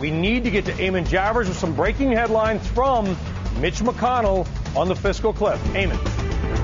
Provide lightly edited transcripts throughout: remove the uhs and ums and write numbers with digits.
We need to get to Eamon Javers with some breaking headlines from Mitch McConnell on the fiscal cliff. Eamon.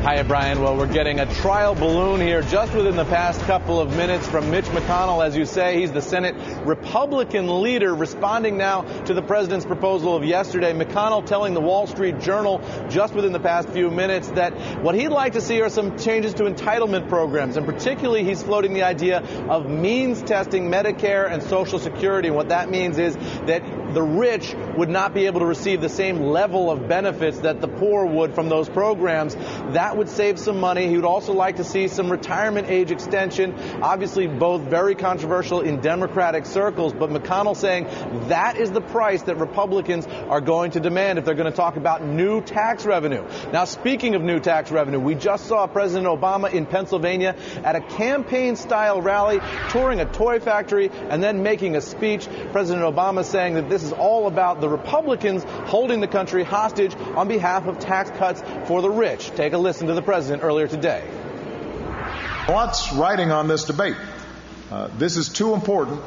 Hi, Brian. Well, we're getting a trial balloon here just within the past couple of minutes from Mitch McConnell. As you say, he's the Senate Republican leader responding now to the president's proposal of yesterday. McConnell telling the Wall Street Journal just within the past few minutes that what he'd like to see are some changes to entitlement programs. And particularly, he's floating the idea of means testing Medicare and Social Security. And what that means is that the rich would not be able to receive the same level of benefits that the poor would from those programs. That would save some money. He would also like to see some retirement age extension. Obviously, both very controversial in Democratic circles, but McConnell saying that is the price that Republicans are going to demand if they're going to talk about new tax revenue. Now, speaking of new tax revenue, we just saw President Obama in Pennsylvania at a campaign-style rally, touring a toy factory and then making a speech. President Obama saying that this is all about the Republicans holding the country hostage on behalf of tax cuts for the rich. Take a listen to the president earlier today. What's riding on this debate? This is too important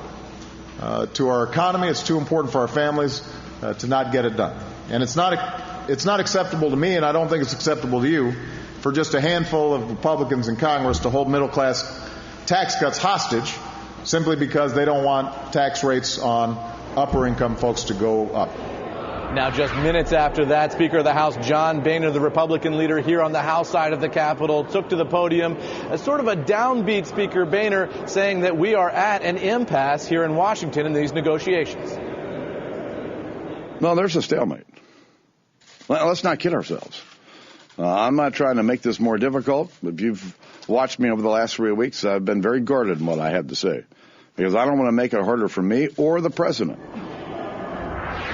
to our economy. It's too important for our families to not get it done. And it's not acceptable to me, and I don't think it's acceptable to you, for just a handful of Republicans in Congress to hold middle-class tax cuts hostage simply because they don't want tax rates on upper-income folks to go up. Now, just minutes after that, Speaker of the House John Boehner, the Republican leader here on the House side of the Capitol, took to the podium as sort of a downbeat Speaker Boehner, saying that we are at an impasse here in Washington in these negotiations. No, there's a stalemate. Well, let's not kid ourselves. I'm not trying to make this more difficult. If you've watched me over the last 3 weeks, I've been very guarded in what I have to say, because I don't want to make it harder for me or the president.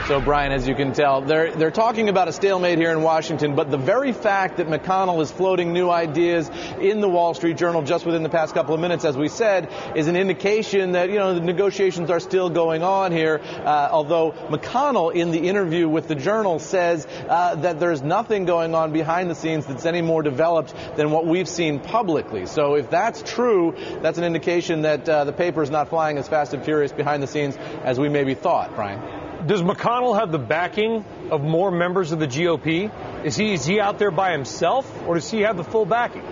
So, Brian, as you can tell, they're talking about a stalemate here in Washington, but the very fact that McConnell is floating new ideas in the Wall Street Journal just within the past couple of minutes, as we said, is an indication that, the negotiations are still going on here, although McConnell, in the interview with the Journal, says that there's nothing going on behind the scenes that's any more developed than what we've seen publicly. So if that's true, that's an indication that the paper is not flying as fast and furious behind the scenes as we maybe thought, Brian. Does McConnell have the backing of more members of the GOP? Is he out there by himself, or does he have the full backing?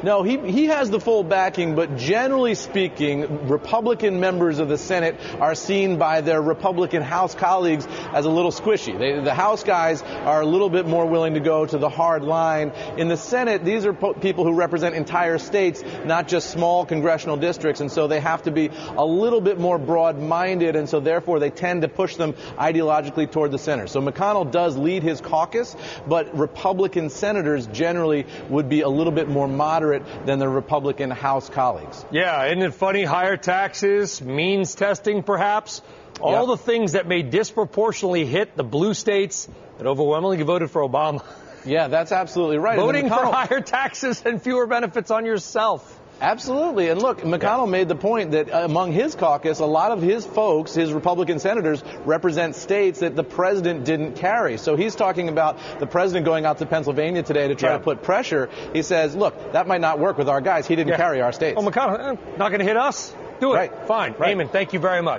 No, he has the full backing, but generally speaking, Republican members of the Senate are seen by their Republican House colleagues as a little squishy. The House guys are a little bit more willing to go to the hard line. In the Senate, these are people who represent entire states, not just small congressional districts, and so they have to be a little bit more broad-minded, and so therefore they tend to push them ideologically toward the center. So McConnell does lead his caucus, but Republican senators generally would be a little bit more moderate than their Republican House colleagues. Yeah, isn't it funny? Higher taxes, means testing perhaps, all the things that may disproportionately hit the blue states that overwhelmingly voted for Obama. Yeah, that's absolutely right. Voting for higher taxes and fewer benefits on yourself. Absolutely. And look, McConnell made the point that among his caucus, a lot of his folks, his Republican senators, represent states that the president didn't carry. So he's talking about the president going out to Pennsylvania today to try to put pressure. He says, look, that might not work with our guys. He didn't carry our states. Oh, McConnell, not going to hit us? Do it. Right. Fine. Raymond, thank you very much.